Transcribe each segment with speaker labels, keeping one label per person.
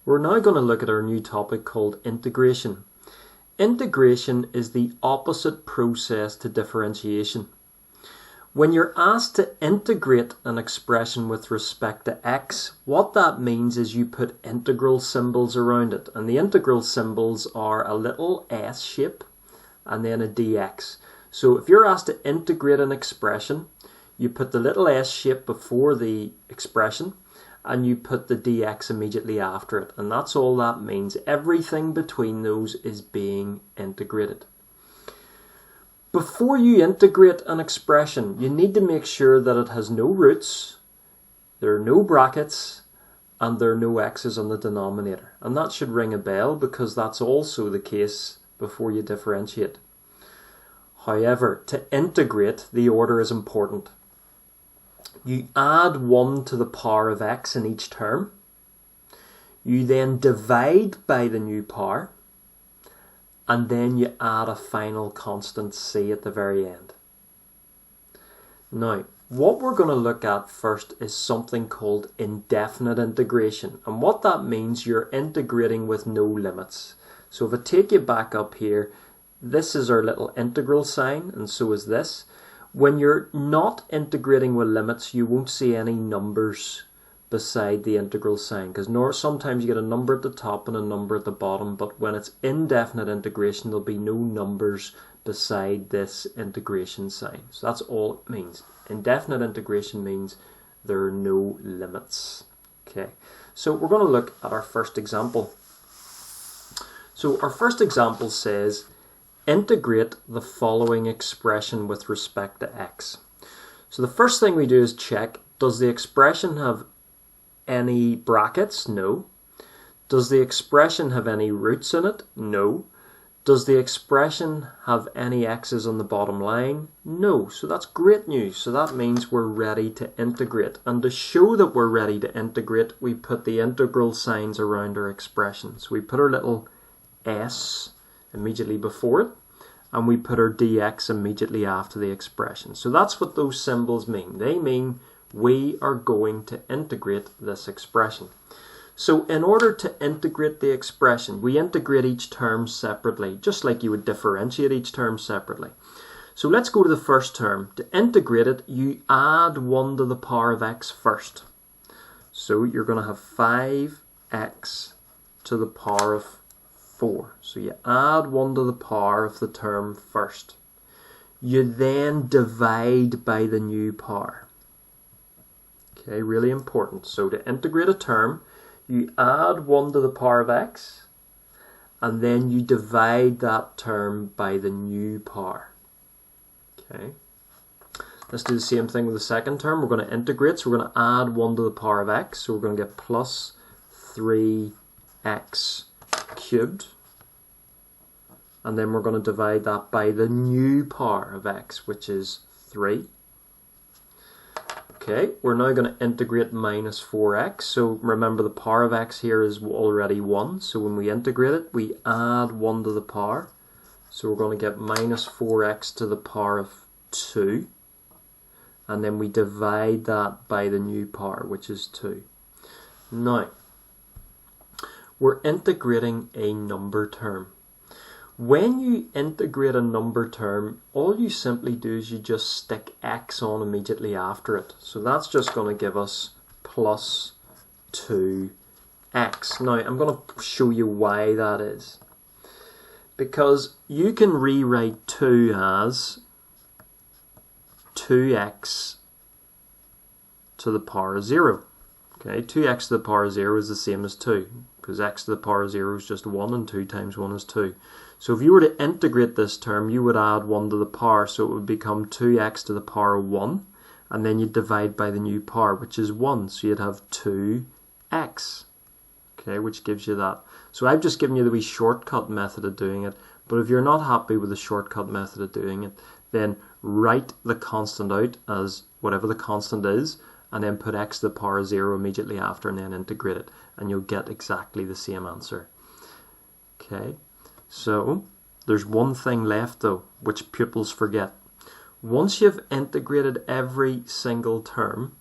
Speaker 1: We're now going to look at our new topic called integration. Integration is the opposite process to differentiation. When you're asked to integrate an expression with respect to x, what that means is you put integral symbols around it. And the integral symbols are a little s shape and then a dx. So if you're asked to integrate an expression, you put the little s shape before the expression and you put the dx immediately after it. And that's all that means. Everything between those is being integrated. Before you integrate an expression, you need to make sure that it has no roots, there are no brackets, and there are no x's on the denominator. And that should ring a bell because that's also the case before you differentiate. However, to integrate, the order is important. You add 1 to the power of x in each term. You then divide by the new power. And then you add a final constant c at the very end. Now, what we're going to look at first is something called indefinite integration. And what that means, you're integrating with no limits. So if I take you back up here, this is our little integral sign, and so is this. When you're not integrating with limits, you won't see any numbers beside the integral sign, because sometimes you get a number at the top and a number at the bottom, but when it's indefinite integration, there'll be no numbers beside this integration sign. So that's all it means. Indefinite integration means there are no limits. Okay, so we're going to look at our first example. So our first example says, integrate the following expression with respect to x. So the first thing we do is check, does the expression have any brackets? No. Does the expression have any roots in it? No. Does the expression have any x's on the bottom line? No. So that's great news. So that means we're ready to integrate. And to show that we're ready to integrate, we put the integral signs around our expression. So we put our little s immediately before it, and we put our dx immediately after the expression. So that's what those symbols mean. They mean we are going to integrate this expression. So in order to integrate the expression, we integrate each term separately, just like you would differentiate each term separately. So let's go to the first term. To integrate it, you add 1 to the power of x first. So you're going to have 5x to the power of 4. So you add 1 to the power of the term first. You then divide by the new power. Okay, really important. So to integrate a term, you add 1 to the power of x, and then you divide that term by the new power. Okay. Let's do the same thing with the second term. We're going to integrate, so we're going to add 1 to the power of x, so we're going to get plus 3x cubed. And then we're going to divide that by the new power of x, which is 3. Okay, we're now going to integrate minus 4x. So remember, the power of x here is already 1. So when we integrate it, we add 1 to the power. So we're going to get minus 4x to the power of 2. And then we divide that by the new power, which is 2. Now, we're integrating a number term. When you integrate a number term, all you simply do is you just stick x on immediately after it. So that's just going to give us plus 2x. Now, I'm going to show you why that is. Because you can rewrite 2 as 2x to the power of 0. Okay, 2x to the power of 0 is the same as 2, because x to the power of 0 is just 1, and 2 times 1 is 2. So if you were to integrate this term, you would add 1 to the power, so it would become 2x to the power of 1, and then you'd divide by the new power, which is 1, so you'd have 2x, okay, which gives you that. So I've just given you the wee shortcut method of doing it, but if you're not happy with the shortcut method of doing it, then write the constant out as whatever the constant is, and then put x to the power of 0 immediately after, and then integrate it, and you'll get exactly the same answer. Okay, so there's one thing left though, which pupils forget. Once you've integrated every single term,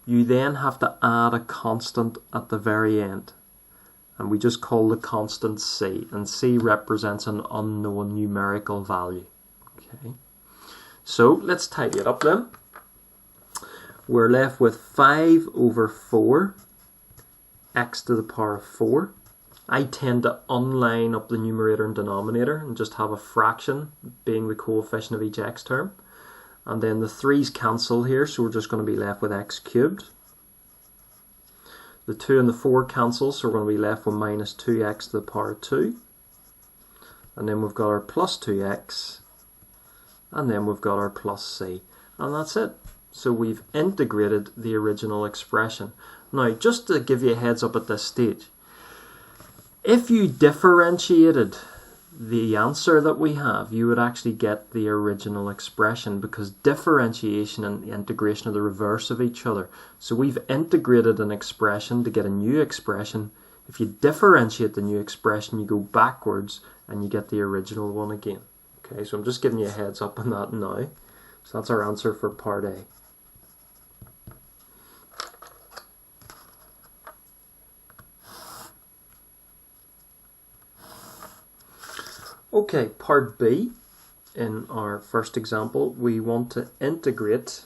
Speaker 1: you then have to add a constant at the very end. and we just call the constant c, and c represents an unknown numerical value. Okay, so let's tidy it up then. We're left with 5 over 4 x to the power of 4. I tend to unline up the numerator and denominator and just have a fraction being the coefficient of each x term. And then the 3's cancel here, so we're just going to be left with x cubed. The 2 and the 4 cancel, so we're going to be left with minus 2x to the power of 2. And then we've got our plus 2x. And then we've got our plus c. And that's it. So we've integrated the original expression. Now, just to give you a heads up at this stage, if you differentiated the answer that we have, you would actually get the original expression, because differentiation and integration are the reverse of each other. So we've integrated an expression to get a new expression. If you differentiate the new expression, you go backwards and you get the original one again. Okay, so I'm just giving you a heads up on that now. So that's our answer for part A. Okay, part B, in our first example, we want to integrate,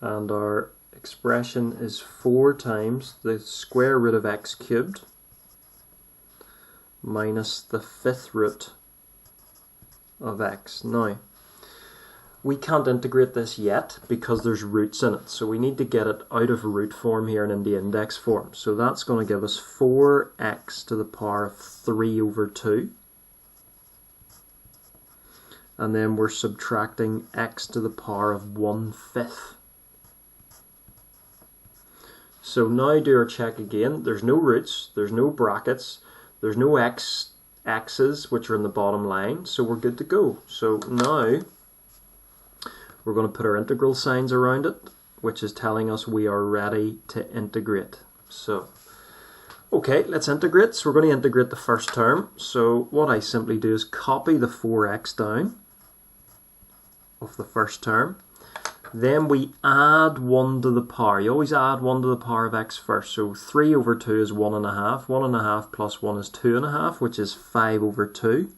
Speaker 1: and our expression is 4 times the square root of x cubed minus the 5th root of x. Now, we can't integrate this yet because there's roots in it, so we need to get it out of root form here and in the index form. So that's going to give us 4x to the power of 3 over 2. And then we're subtracting x to the power of 1/5. So now do our check again. There's no roots, there's no brackets, there's no x's which are in the bottom line, so we're good to go. So now we're going to put our integral signs around it, which is telling us we are ready to integrate. So, okay, let's integrate. So we're going to integrate the first term. So what I simply do is copy the 4x down of the first term. Then we add 1 to the power. You always add 1 to the power of x first. So 3 over 2 is 1.5. 1.5 plus 1 is 2.5, which is 5 over 2.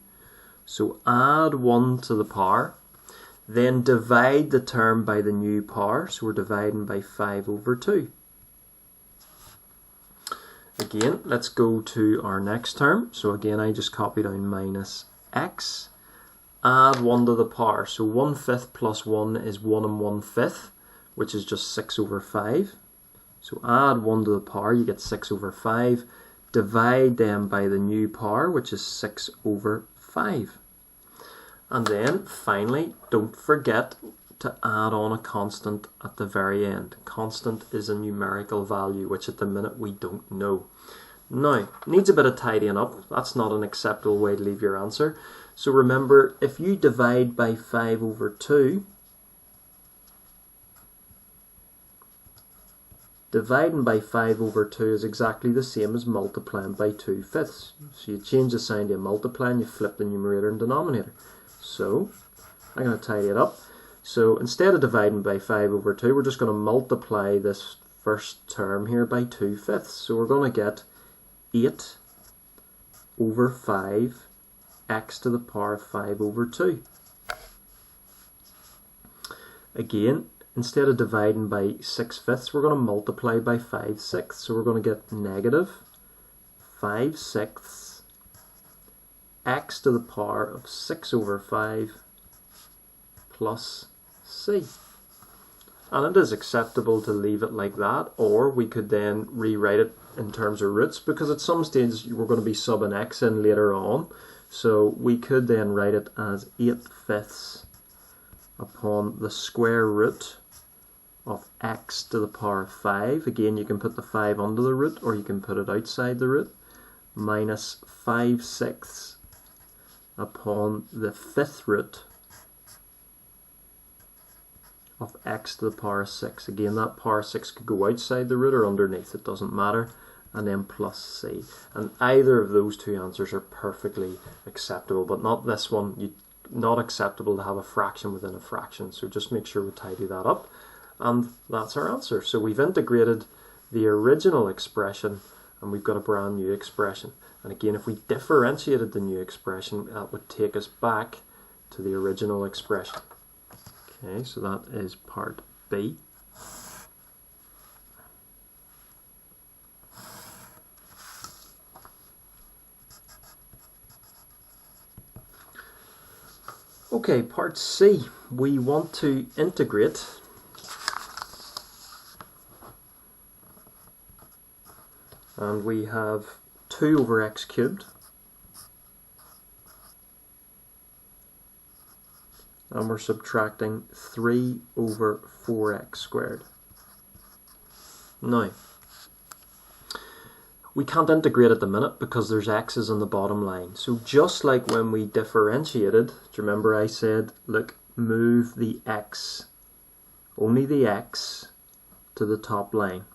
Speaker 1: So add 1 to the power. Then divide the term by the new power, so we're dividing by 5 over 2. Again, let's go to our next term. So again, I just copy down minus x. Add 1 to the power, so 1/5 plus 1 is 1 1/5, which is just 6 over 5. So add 1 to the power, you get 6 over 5. Divide them by the new power, which is 6 over 5. And then, finally, don't forget to add on a constant at the very end. Constant is a numerical value, which at the minute we don't know. Now, needs a bit of tidying up. That's not an acceptable way to leave your answer. So remember, if you divide by 5 over 2, dividing by 5 over 2 is exactly the same as multiplying by 2/5. So you change the sign to a multiply and you flip the numerator and denominator. So, I'm going to tidy it up. So, instead of dividing by 5 over 2, we're just going to multiply this first term here by 2/5. So, we're going to get 8 over 5 x to the power of 5 over 2. Again, instead of dividing by 6/5, we're going to multiply by 5/6. So, we're going to get negative 5/6 x to the power of 6 over 5 plus c. And it is acceptable to leave it like that, or we could then rewrite it in terms of roots, because at some stage we're going to be subbing x in later on. So we could then write it as 8/5 upon the square root of x to the power of 5. Again, you can put the 5 under the root, or you can put it outside the root, minus 5/6 upon the 5th root of x to the power of 6. Again, that power 6 could go outside the root or underneath, it doesn't matter. And then plus c. And either of those two answers are perfectly acceptable, but not this one. Not acceptable to have a fraction within a fraction. So just make sure we tidy that up. And that's our answer. So we've integrated the original expression and we've got a brand new expression. And again, if we differentiated the new expression, that would take us back to the original expression. Okay, so that is part B. Okay, part C, we want to integrate and we have 2 over x cubed and we're subtracting 3 over 4x squared. Now, we can't integrate at the minute because there's x's on the bottom line. So just like when we differentiated, do you remember I said, look, move the x, only the x, to the top line.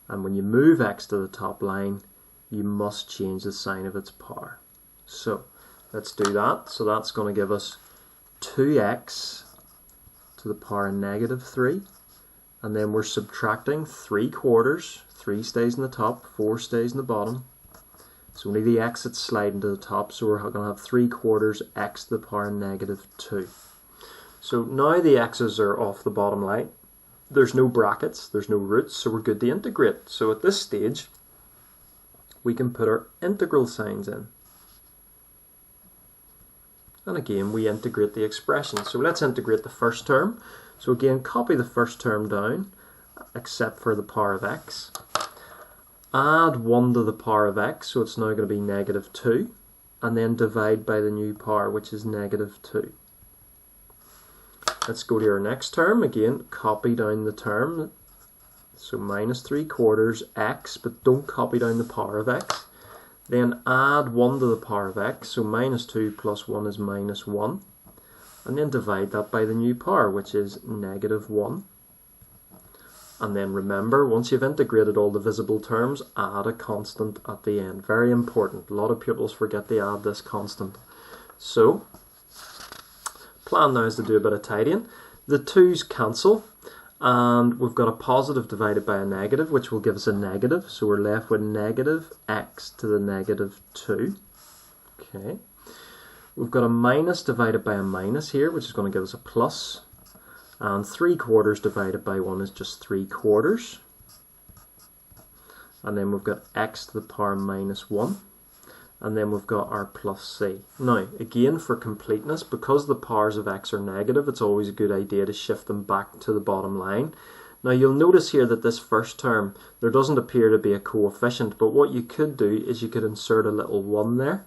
Speaker 1: And when you move x to the top line, you must change the sign of its power. So let's do that. So that's going to give us 2x to the power of negative 3. And then we're subtracting 3/4. 3 stays in the top, 4 stays in the bottom. So only the x that's sliding to the top, so we're going to have 3/4 x to the power of negative 2. So now the x's are off the bottom line. There's no brackets, there's no roots, so we're good to integrate. So at this stage, we can put our integral signs in. And again, we integrate the expression. So let's integrate the first term. So again, copy the first term down, except for the power of x. Add 1 to the power of x, so it's now going to be negative 2. And then divide by the new power, which is negative 2. Let's go to our next term. Again, copy down the term. So minus 3/4 x, but don't copy down the power of x. Then add 1 to the power of x, so minus 2 plus 1 is minus 1. And then divide that by the new power, which is negative 1. And then remember, once you've integrated all the visible terms, add a constant at the end. Very important. A lot of pupils forget to add this constant. So, plan now is to do a bit of tidying. The 2's cancel, and we've got a positive divided by a negative, which will give us a negative. So we're left with negative x to the negative 2. Okay. We've got a minus divided by a minus here, which is going to give us a plus. And 3/4 divided by 1 is just 3/4. And then we've got x to the power minus 1. And then we've got our plus c. Now, again, for completeness, because the powers of x are negative, it's always a good idea to shift them back to the bottom line. Now, you'll notice here that this first term, there doesn't appear to be a coefficient, but what you could do is you could insert a little 1 there.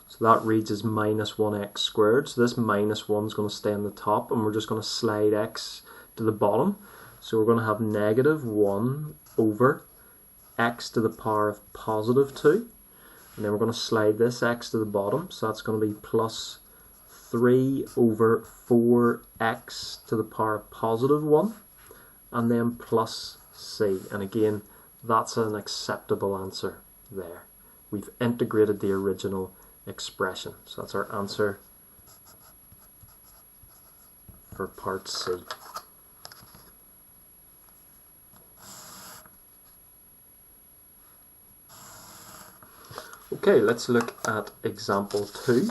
Speaker 1: So that reads as minus 1x squared. So this minus 1 is going to stay on the top, and we're just going to slide x to the bottom. So we're going to have negative 1 over x to the power of positive 2. And then we're going to slide this x to the bottom. So that's going to be plus 3 over 4x to the power of positive 1. And then plus c. And again, that's an acceptable answer there. We've integrated the original expression. So that's our answer for part C. Okay, let's look at example 2.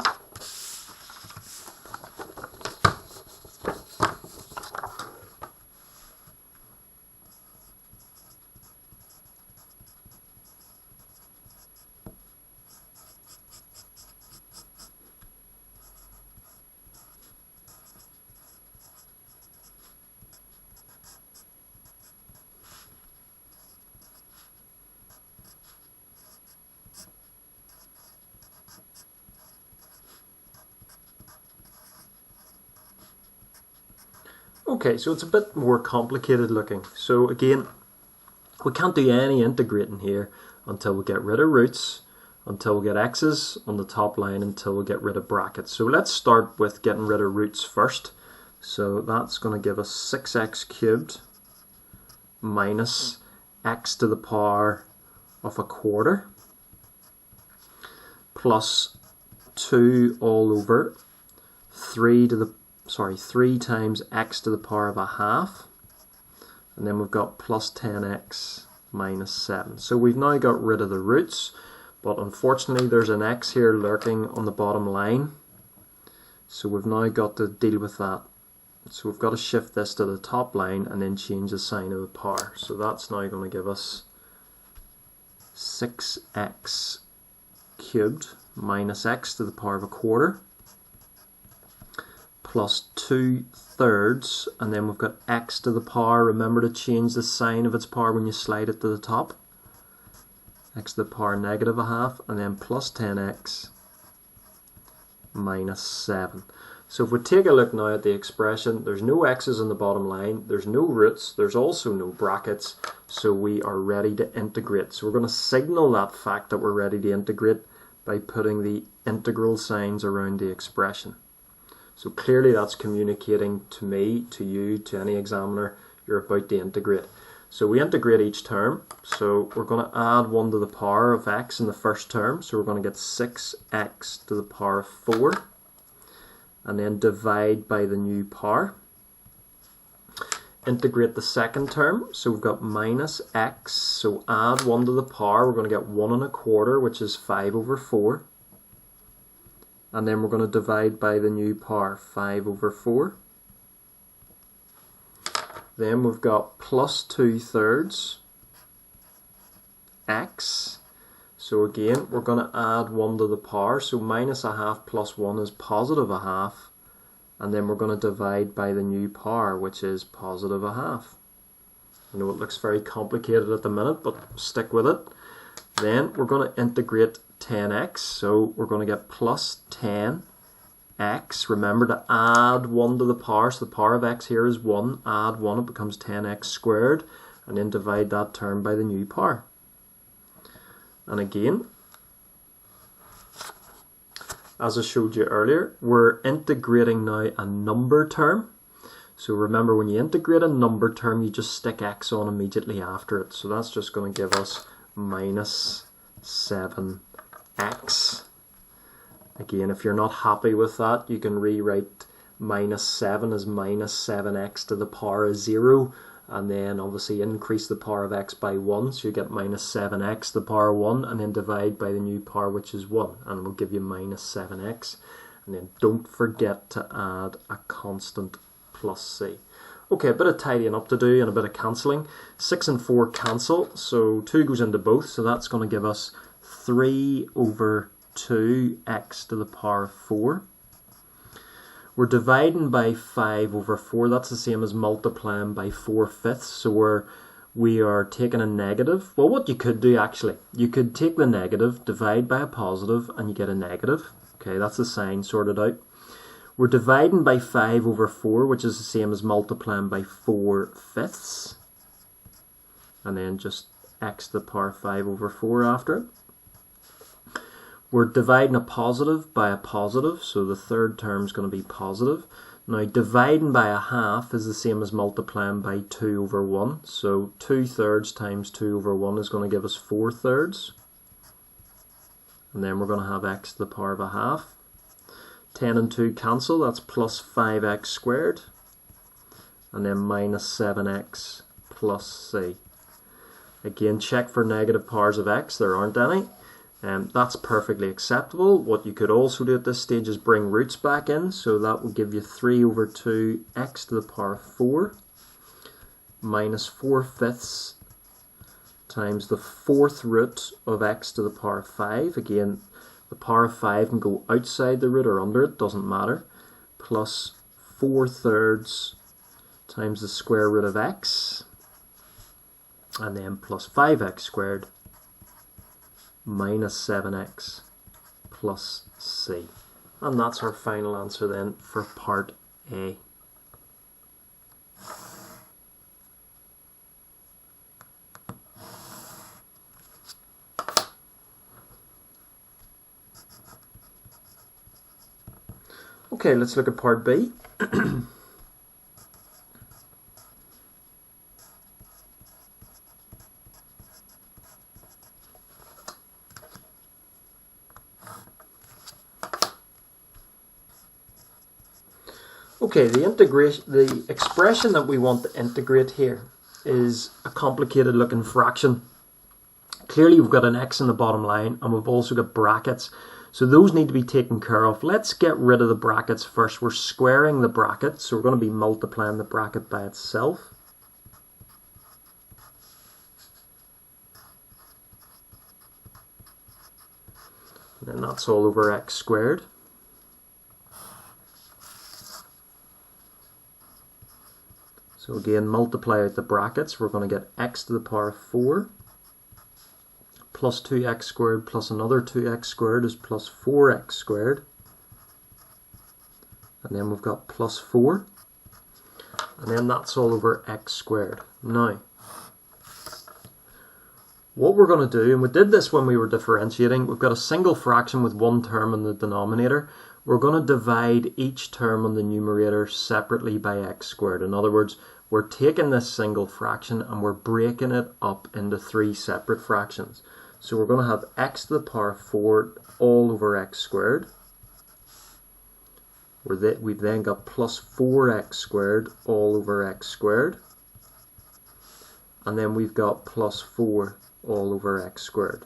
Speaker 1: Okay, so it's a bit more complicated looking. So again, we can't do any integrating here until we get rid of roots, until we get x's on the top line, until we get rid of brackets. So let's start with getting rid of roots first. So that's going to give us 6x cubed minus x to the power of 1/4 plus 2 all over 3 times x to the power of 1/2, and then we've got plus 10x minus 7. So we've now got rid of the roots, but unfortunately there's an x here lurking on the bottom line. So we've now got to deal with that. So we've got to shift this to the top line and then change the sign of the power. So that's now going to give us 6x cubed minus x to the power of a quarter plus 2/3, and then we've got x to the power. Remember to change the sign of its power when you slide it to the top. X to the power negative a half, and then plus 10x minus 7. So if we take a look now at the expression, there's no x's on the bottom line, there's no roots, there's also no brackets, so we are ready to integrate. So we're going to signal that fact that we're ready to integrate by putting the integral signs around the expression. So clearly that's communicating to me, to you, to any examiner, you're about to integrate. So we integrate each term, so we're going to add 1 to the power of x in the first term, so we're going to get 6x to the power of 4, and then divide by the new power. Integrate the second term, so we've got minus x, so add 1 to the power, we're going to get 1 1/4, which is 5/4. And then we're going to divide by the new power, 5/4. Then we've got plus 2/3 x. So again, we're going to add 1 to the power. So minus a half plus 1 is positive a half. And then we're going to divide by the new power, which is positive a half. I know it looks very complicated at the minute, but stick with it. Then we're going to integrate 10x, so we're going to get plus 10x. Remember to add 1 to the power, so the power of x here is 1. Add 1, it becomes 10x squared, and then divide that term by the new power. And again, as I showed you earlier, we're integrating now a number term. So remember, when you integrate a number term, you just stick x on immediately after it. So that's just going to give us minus 7x. Again, if you're not happy with that, you can rewrite minus 7 as minus 7x to the power of 0, and then obviously increase the power of x by 1, so you get minus 7x to the power of 1, and then divide by the new power, which is 1, and we'll give you minus 7x. And then don't forget to add a constant plus c. Okay, a bit of tidying up to do and a bit of cancelling. 6 and 4 cancel, so 2 goes into both, so that's going to give us 3/2x to the power of 4. We're dividing by 5/4, that's the same as multiplying by 4/5, so we are taking a negative. Well, what you could do actually, you could take the negative, divide by a positive, and you get a negative. Okay, that's the sign sorted out. We're dividing by 5/4, which is the same as multiplying by 4/5, and then just x to the power 5/4 after it. We're dividing a positive by a positive, so the third term is going to be positive. Now dividing by a half is the same as multiplying by 2/1, so 2/3 times 2/1 is going to give us 4/3. And then we're going to have x to the power of a half. 10 and 2 cancel, that's plus 5x squared. And then minus 7x plus c. Again, check for negative powers of x, there aren't any. That's perfectly acceptable. What you could also do at this stage is bring roots back in, so that will give you 3/2x to the power of 4 minus 4/5 times the 4th root of x to the power of 5. Again, the power of 5 can go outside the root or under it, doesn't matter, plus 4/3 times the square root of x, and then plus 5x squared minus 7x plus c. And that's our final answer then for part A. Okay, let's look at part B. Okay, the expression that we want to integrate here is a complicated looking fraction. Clearly we've got an x in the bottom line and we've also got brackets. So those need to be taken care of. Let's get rid of the brackets first. We're squaring the bracket, so we're going to be multiplying the bracket by itself. And then that's all over x squared. So again, multiply out the brackets. We're going to get x to the power of 4 plus 2x squared plus another 2x squared is plus 4x squared. And then we've got plus 4. And then that's all over x squared. Now, what we're going to do, and we did this when we were differentiating, we've got a single fraction with one term in the denominator. We're going to divide each term on the numerator separately by x squared. In other words, we're taking this single fraction and we're breaking it up into 3 separate fractions. So we're going to have x to the power of 4 all over x squared. We've then got plus 4x squared all over x squared. And then we've got plus 4 all over x squared.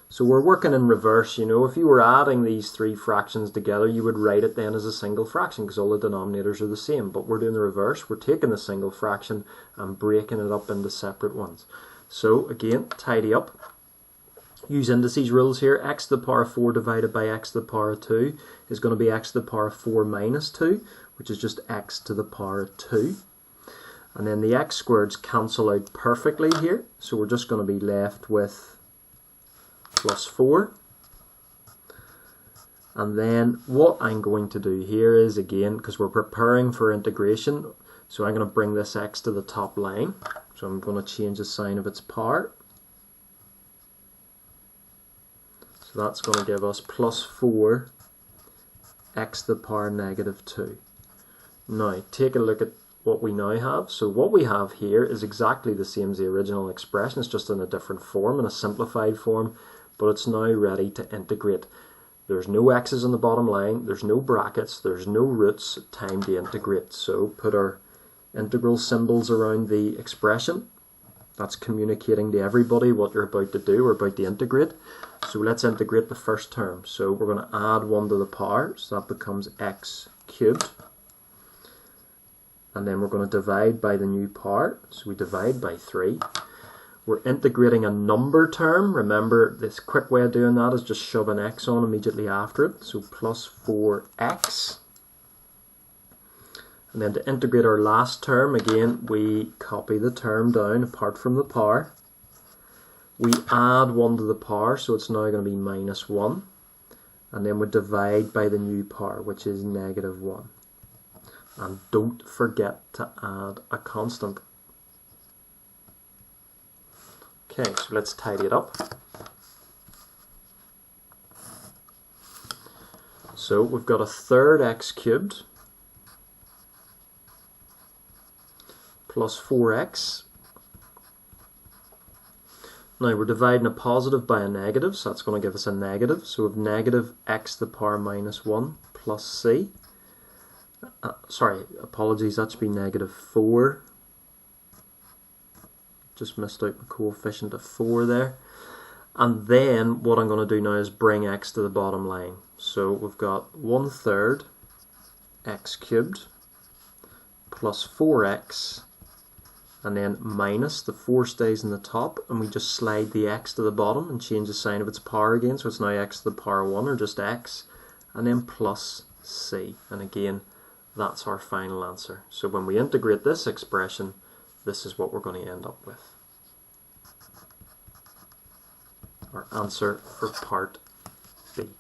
Speaker 1: So we're working in reverse. You know, if you were adding these 3 fractions together, you would write it then as a single fraction because all the denominators are the same. But we're doing the reverse. We're taking the single fraction and breaking it up into separate ones. So again, tidy up. Use indices rules here. X to the power of 4 divided by x to the power of 2 is going to be x to the power of 4 minus 2, which is just x to the power of 2. And then the x squareds cancel out perfectly here. So we're just going to be left with plus 4. And then what I'm going to do here is, again, because we're preparing for integration, so I'm going to bring this x to the top line. So I'm going to change the sign of its power. So that's going to give us plus 4 x to the power negative 2. Now, take a look at what we now have. So what we have here is exactly the same as the original expression. It's just in a different form, in a simplified form, but it's now ready to integrate. There's no x's on the bottom line, there's no brackets, there's no roots, time to integrate. So put our integral symbols around the expression. That's communicating to everybody what you're about to do. We're about to integrate. So let's integrate the first term. So we're going to add 1 to the power, so that becomes x cubed. And then we're going to divide by the new power, so we divide by 3. We're integrating a number term. Remember, this quick way of doing that is just shove an x on immediately after it. So plus 4x. And then to integrate our last term, again, we copy the term down apart from the power. We add 1 to the power, so it's now going to be minus 1. And then we divide by the new power, which is negative 1. And don't forget to add a constant. Okay, so let's tidy it up. So we've got a third x cubed plus 4x. Now we're dividing a positive by a negative, so that's going to give us a negative. So we have negative x to the power minus 1 plus c. Sorry, apologies, that should be negative 4. Just missed out the coefficient of 4 there. And then what I'm going to do now is bring x to the bottom line. So we've got 1/3 x cubed plus 4x, and then minus the 4 stays in the top, and we just slide the x to the bottom and change the sign of its power again, so it's now x to the power 1, or just x, and then plus c. And again, that's our final answer. So when we integrate this expression, this is what we're going to end up with. Our answer for part B.